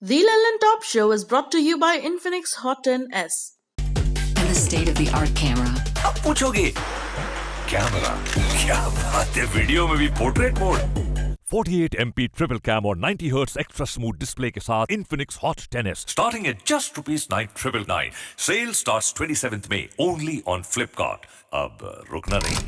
The Lelland Top Show is brought to you by Infinix Hot 10s. And the state-of-the-art camera. अब पूछोगे camera क्या बात है, video में भी portrait mode 48 MP triple cam और 90 हर्ट्ज एक्स्ट्रा स्मूथ डिस्प्ले के साथ Infinix Hot 10s starting at just ₹9,999. Sale starts 27th May only on Flipkart. अब रुकना नहीं.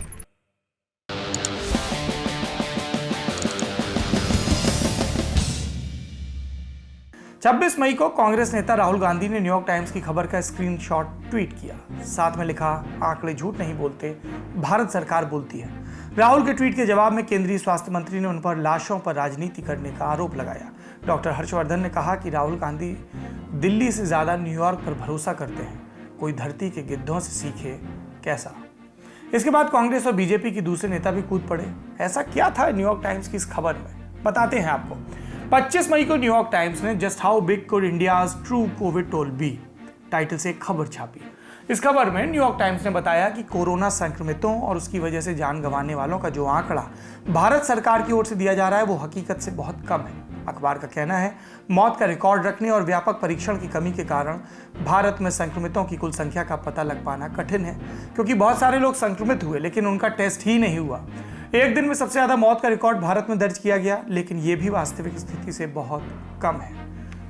26 मई को कांग्रेस नेता राहुल गांधी ने न्यूयॉर्क टाइम्स की खबर का स्क्रीनशॉट ट्वीट किया। साथ में लिखा, आंकड़े झूठ नहीं बोलते, भारत सरकार बोलती है। राहुल के ट्वीट के जवाब में केंद्रीय स्वास्थ्य मंत्री ने उन पर लाशों पर राजनीति करने का आरोप लगाया। डॉक्टर हर्षवर्धन ने कहा कि राहुल गांधी दिल्ली से ज्यादा न्यूयॉर्क पर भरोसा करते हैं, कोई धरती के गिद्धों से सीखे कैसा। इसके बाद कांग्रेस और बीजेपी के दूसरे नेता भी कूद पड़े। ऐसा क्या था न्यूयॉर्क टाइम्स की इस खबर में, बताते हैं आपको। 25 मई को न्यूयॉर्क टाइम्स ने just how big could India's true Covid toll be title से एक खबर छापी। इस खबर में न्यूयॉर्क टाइम्स ने बताया कि कोरोना संक्रमितों और उसकी वजह से जान गंवाने वालों का जो आंकड़ा भारत सरकार की ओर से दिया जा रहा है वो हकीकत से बहुत कम है। अखबार का कहना है, मौत का रिकॉर्ड रखने और व्यापक परीक्षण की कमी के कारण भारत में संक्रमितों की कुल संख्या का पता लग पाना कठिन है, क्योंकि बहुत सारे लोग संक्रमित हुए लेकिन उनका टेस्ट ही नहीं हुआ। एक दिन में सबसे ज्यादा मौत का रिकॉर्ड भारत में दर्ज किया गया, लेकिन यह भी वास्तविक स्थिति से बहुत कम है।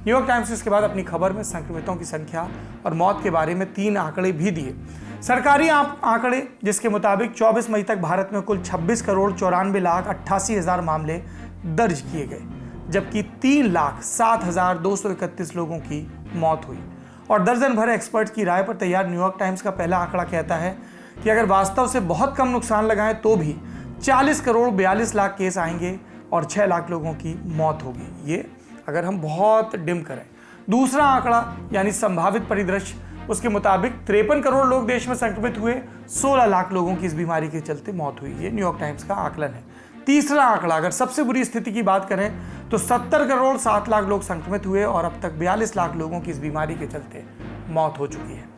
न्यूयॉर्क टाइम्स ने इसके बाद अपनी खबर में संक्रमितों की संख्या और मौत के बारे में 3 आंकड़े भी दिए। सरकारी आंकड़े जिसके मुताबिक 24 मई तक भारत में कुल 26,94,88,000 मामले दर्ज किए गए, जबकि 3,07,231 लोगों की मौत हुई। और दर्जन भर एक्सपर्ट की राय पर तैयार न्यूयॉर्क टाइम्स का पहला आंकड़ा कहता है कि अगर वास्तव से बहुत कम नुकसान लगाएं तो भी 40,42,00,000 केस आएंगे और 6 लाख लोगों की मौत होगी। ये अगर हम बहुत डिम करें। दूसरा आंकड़ा यानी संभावित परिदृश्य, उसके मुताबिक 53 करोड़ लोग देश में संक्रमित हुए, 16 लाख लोगों की इस बीमारी के चलते मौत हुई। ये न्यूयॉर्क टाइम्स का आकलन है। तीसरा आंकड़ा, अगर सबसे बुरी स्थिति की बात करें तो 70 करोड़ 7 लाख लोग संक्रमित हुए और अब तक 42 लाख लोगों की इस बीमारी के चलते मौत हो चुकी है।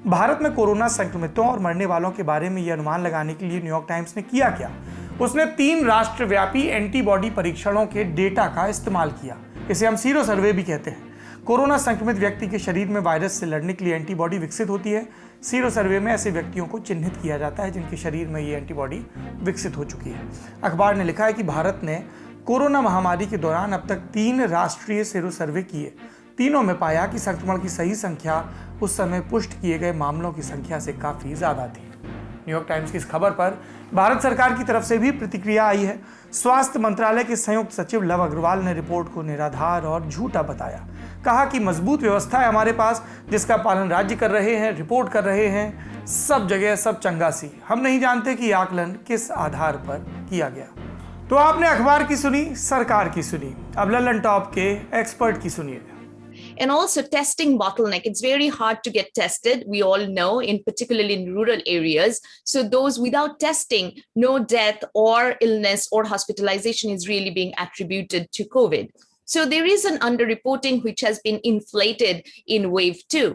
भारत में कोरोना संक्रमितों और मरने वालों के बारे में यह अनुमान लगाने के लिए न्यूयॉर्क टाइम्स ने किया क्या? उसने 3 राष्ट्रव्यापी एंटीबॉडी परीक्षणों के डेटा का इस्तेमाल किया। इसे हम सीरो सर्वे भी कहते हैं। कोरोना संक्रमित व्यक्ति के शरीर में वायरस से लड़ने के लिए एंटीबॉडी विकसित होती है। सीरो सर्वे में ऐसे व्यक्तियों को चिन्हित किया जाता है जिनके शरीर में ये एंटीबॉडी विकसित हो चुकी है। अखबार ने लिखा है कि भारत ने कोरोना महामारी के दौरान अब तक 3 राष्ट्रीय सीरो सर्वे किए। तीनों में पाया कि संक्रमण की सही संख्या उस समय पुष्ट किए गए मामलों की संख्या से काफी ज्यादा थी। न्यूयॉर्क टाइम्स की इस खबर पर भारत सरकार की तरफ से भी प्रतिक्रिया आई है। स्वास्थ्य मंत्रालय के संयुक्त सचिव लव अग्रवाल ने रिपोर्ट को निराधार और झूठा बताया। कहा कि मजबूत व्यवस्था है हमारे पास, जिसका पालन राज्य कर रहे हैं, रिपोर्ट कर रहे हैं, सब जगह सब चंगासी। हम नहीं जानते कि आकलन किस आधार पर किया गया। तो आपने अखबार की सुनी, सरकार की सुनी, अब ललन टॉप के एक्सपर्ट की सुनिए। And also testing bottleneck. It's very hard to get tested. We all know, particularly in rural areas. So those without testing, no death or illness or hospitalization is really being attributed to COVID. So there is an underreporting which has been inflated in wave 2.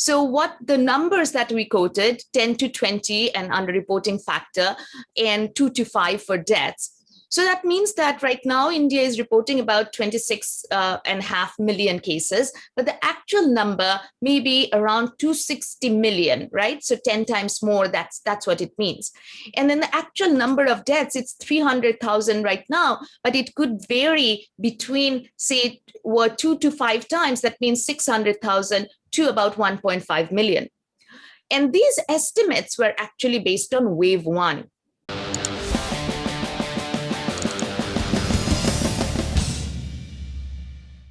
So what the numbers that we quoted, 10 to 20 an underreporting factor and 2 to 5 for deaths. So that means that right now India is reporting about 26.5 million cases, but the actual number may be around 260 million, right? So 10 times more, that's what it means. And then the actual number of deaths, it's 300,000 right now, but it could vary between, say, 2 to 5 times. That means 600,000 to about 1.5 million. And these estimates were actually based on wave 1.